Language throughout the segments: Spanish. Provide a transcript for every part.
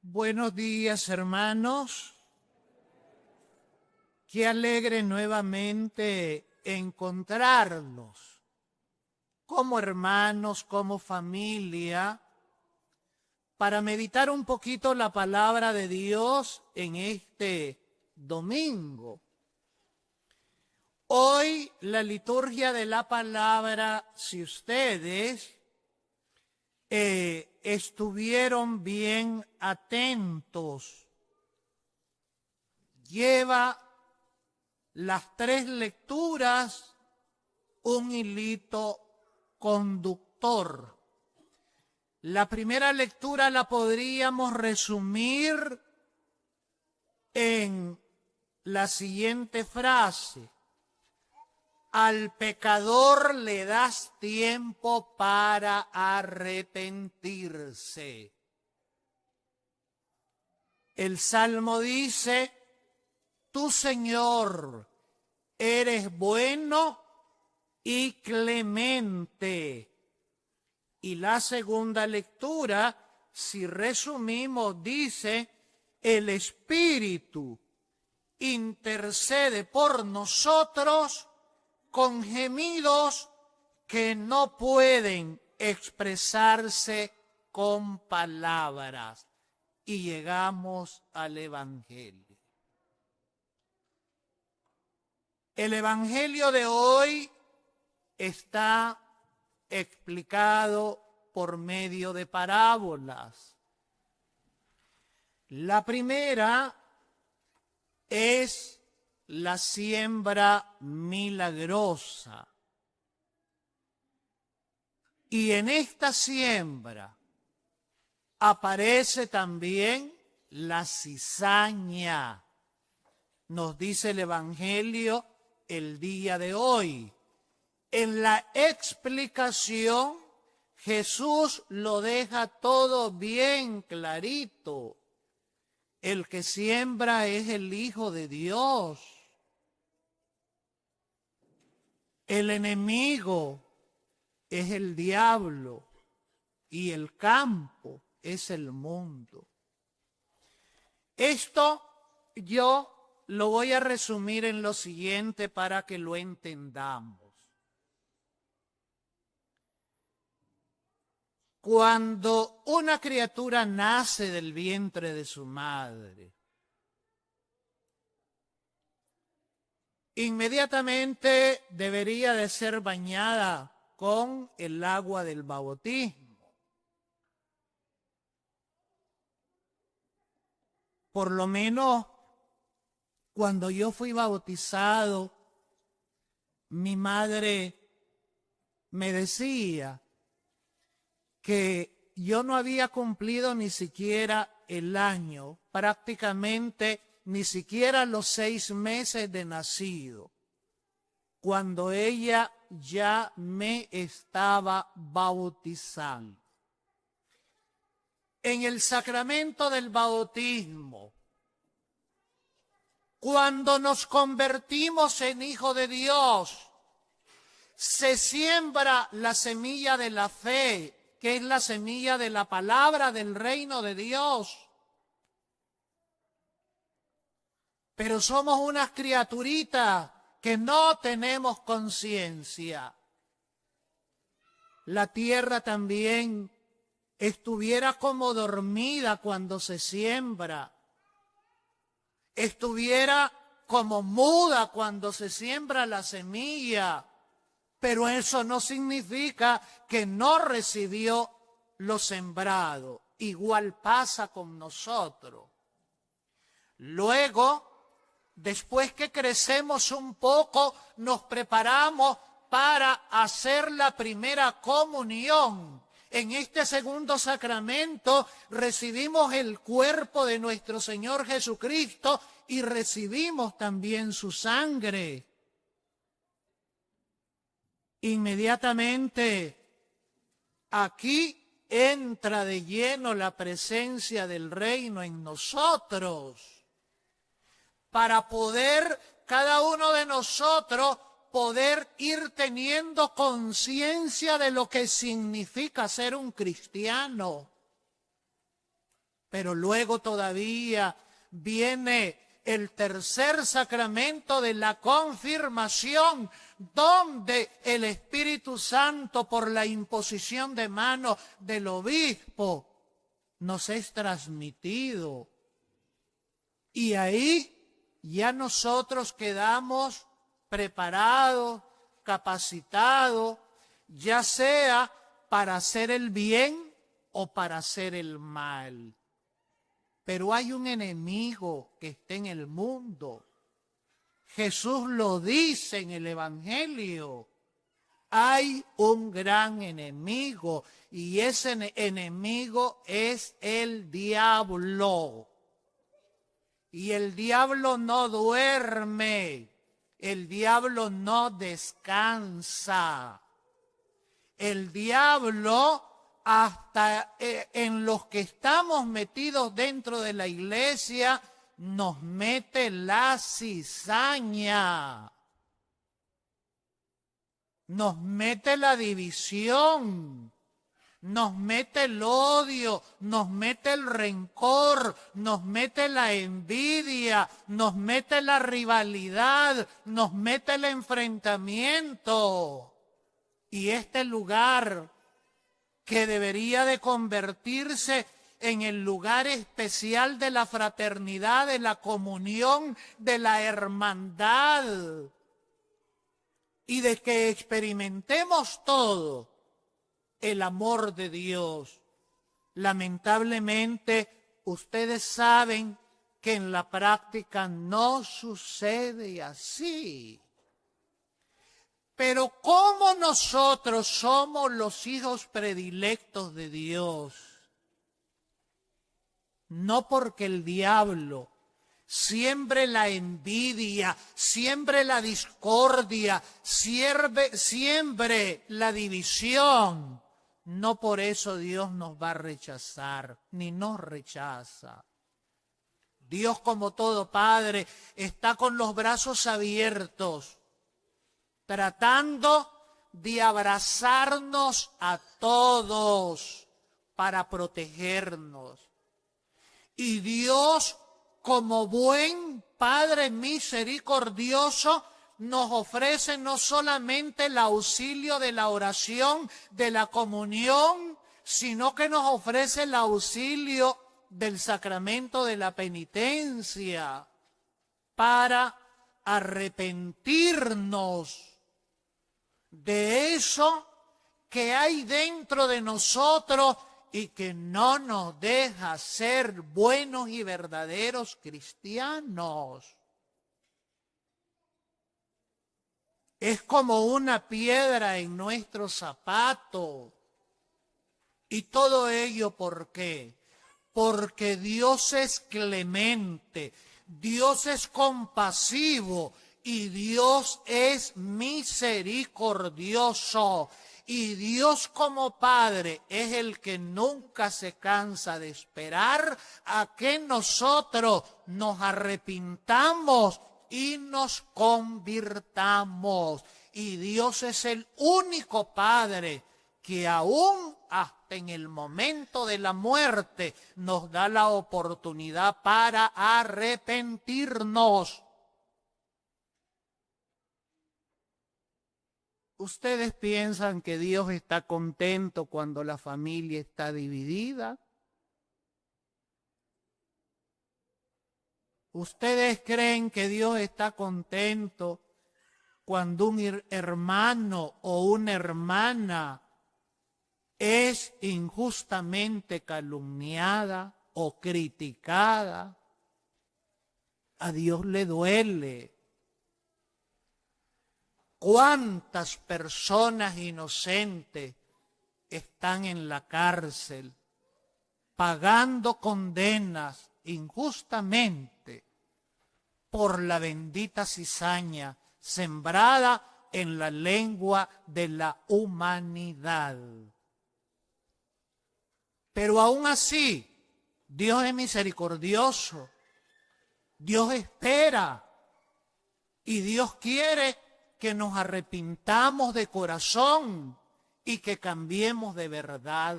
Buenos días, hermanos. Qué alegre nuevamente encontrarnos como hermanos, como familia, para meditar un poquito la palabra de Dios en este domingo. Hoy la liturgia de la palabra, si ustedes estuvieron bien atentos, lleva las tres lecturas un hilito conductor. La primera lectura la podríamos resumir en la siguiente frase: al pecador le das tiempo para arrepentirse. El Salmo dice: tú, Señor, eres bueno y clemente. Y la segunda lectura, si resumimos, dice: el Espíritu intercede por nosotros con gemidos que no pueden expresarse con palabras. Y llegamos al Evangelio. El Evangelio de hoy está explicado por medio de parábolas. La primera es la siembra milagrosa. Y en esta siembra aparece también la cizaña, nos dice el Evangelio el día de hoy. En la explicación, Jesús lo deja todo bien clarito. El que siembra es el Hijo de Dios. El enemigo es el diablo y el campo es el mundo. Esto yo lo voy a resumir en lo siguiente para que lo entendamos. Cuando una criatura nace del vientre de su madre, inmediatamente debería de ser bañada con el agua del bautismo. Por lo menos cuando yo fui bautizado, mi madre me decía que yo no había cumplido ni siquiera el año, prácticamente ni siquiera los 6 meses de nacido, cuando ella ya me estaba bautizando. En el sacramento del bautismo, cuando nos convertimos en hijos de Dios, se siembra la semilla de la fe, que es la semilla de la palabra del reino de Dios. Pero somos unas criaturitas que no tenemos conciencia. La tierra también estuviera como dormida cuando se siembra, estuviera como muda cuando se siembra la semilla, pero eso no significa que no recibió lo sembrado. Igual pasa con nosotros. Luego, después que crecemos un poco, nos preparamos para hacer la primera comunión. En este segundo sacramento recibimos el cuerpo de nuestro Señor Jesucristo y recibimos también su sangre. Inmediatamente aquí entra de lleno la presencia del reino en nosotros, para poder cada uno de nosotros poder ir teniendo conciencia de lo que significa ser un cristiano. Pero luego todavía viene el tercer sacramento de la confirmación, donde el Espíritu Santo, por la imposición de manos del obispo, nos es transmitido. Y ahí ya nosotros quedamos preparados, capacitados, ya sea para hacer el bien o para hacer el mal. Pero hay un enemigo que está en el mundo. Jesús lo dice en el Evangelio. Hay un gran enemigo y ese enemigo es el diablo. Y el diablo no duerme, el diablo no descansa. El diablo, hasta en los que estamos metidos dentro de la iglesia, nos mete la cizaña, nos mete la división, nos mete el odio, nos mete el rencor, nos mete la envidia, nos mete la rivalidad, nos mete el enfrentamiento. Y este lugar, que debería de convertirse en el lugar especial de la fraternidad, de la comunión, de la hermandad, y de que experimentemos todo el amor de Dios. Lamentablemente, ustedes saben que en la práctica no sucede así. Pero como nosotros somos los hijos predilectos de Dios, no porque el diablo siembre la envidia, siembre la discordia, siembre la división, no por eso Dios nos va a rechazar, ni nos rechaza. Dios, como todo Padre, está con los brazos abiertos, tratando de abrazarnos a todos para protegernos. Y Dios, como buen Padre misericordioso, nos ofrece no solamente el auxilio de la oración, de la comunión, sino que nos ofrece el auxilio del sacramento de la penitencia para arrepentirnos de eso que hay dentro de nosotros y que no nos deja ser buenos y verdaderos cristianos. Es como una piedra en nuestro zapato. Y todo ello, ¿por qué? Porque Dios es clemente, Dios es compasivo y Dios es misericordioso. Y Dios como Padre es el que nunca se cansa de esperar a que nosotros nos arrepintamos y nos convirtamos. Y Dios es el único Padre que aún hasta en el momento de la muerte nos da la oportunidad para arrepentirnos. ¿Ustedes piensan que Dios está contento cuando la familia está dividida? ¿Ustedes creen que Dios está contento cuando un hermano o una hermana es injustamente calumniada o criticada? A Dios le duele. ¿Cuántas personas inocentes están en la cárcel pagando condenas injustamente por la bendita cizaña sembrada en la lengua de la humanidad? Pero aún así, Dios es misericordioso, Dios espera y Dios quiere que nos arrepintamos de corazón y que cambiemos de verdad.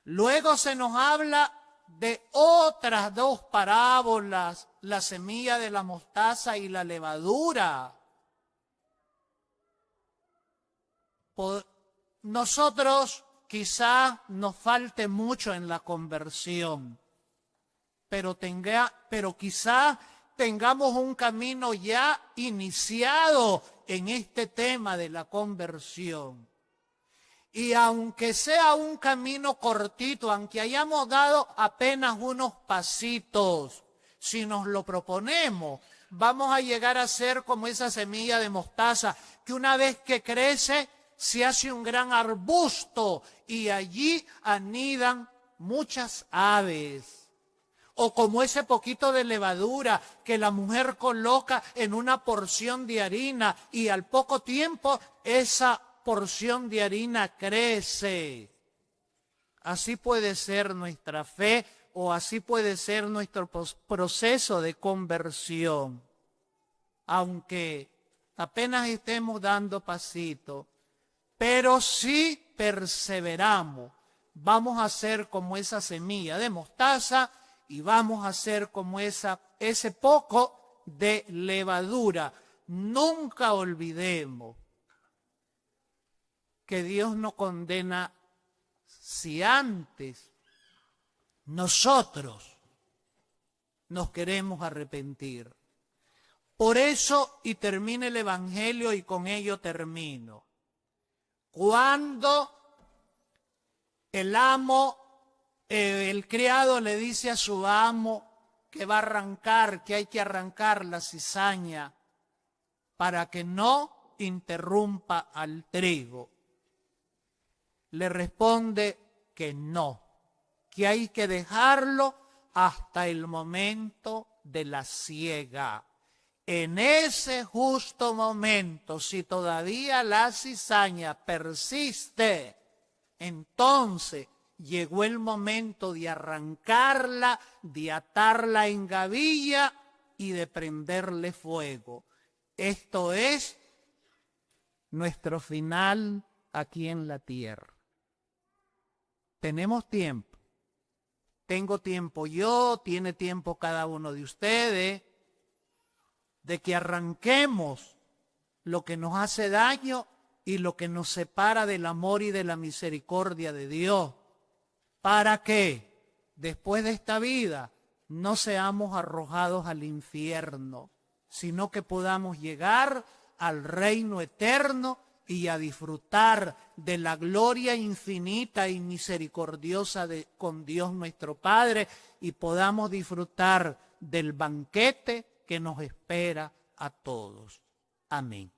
Luego se nos habla de otras dos parábolas, la semilla de la mostaza y la levadura. Nosotros quizá nos falte mucho en la conversión, pero quizá tengamos un camino ya iniciado en este tema de la conversión. Y aunque sea un camino cortito, aunque hayamos dado apenas unos pasitos, si nos lo proponemos, vamos a llegar a ser como esa semilla de mostaza, que una vez que crece, se hace un gran arbusto y allí anidan muchas aves. O como ese poquito de levadura que la mujer coloca en una porción de harina y al poco tiempo esa porción de harina crece. Así puede ser nuestra fe o así puede ser nuestro proceso de conversión. Aunque apenas estemos dando pasitos, pero si perseveramos, vamos a ser como esa semilla de mostaza y vamos a ser como ese poco de levadura. Nunca olvidemos que Dios no condena si antes nosotros nos queremos arrepentir. Por eso, y termina el Evangelio y con ello termino, cuando el criado le dice a su amo que va a arrancar, que hay que arrancar la cizaña para que no interrumpa al trigo, le responde que no, que hay que dejarlo hasta el momento de la siega. En ese justo momento, si todavía la cizaña persiste, entonces llegó el momento de arrancarla, de atarla en gavilla y de prenderle fuego. Esto es nuestro final aquí en la tierra. Tenemos tiempo. Tengo tiempo yo, tiene tiempo cada uno de ustedes, de que arranquemos lo que nos hace daño y lo que nos separa del amor y de la misericordia de Dios, para que después de esta vida no seamos arrojados al infierno, sino que podamos llegar al reino eterno y a disfrutar de la gloria infinita y misericordiosa con Dios nuestro Padre, y podamos disfrutar del banquete que nos espera a todos. Amén.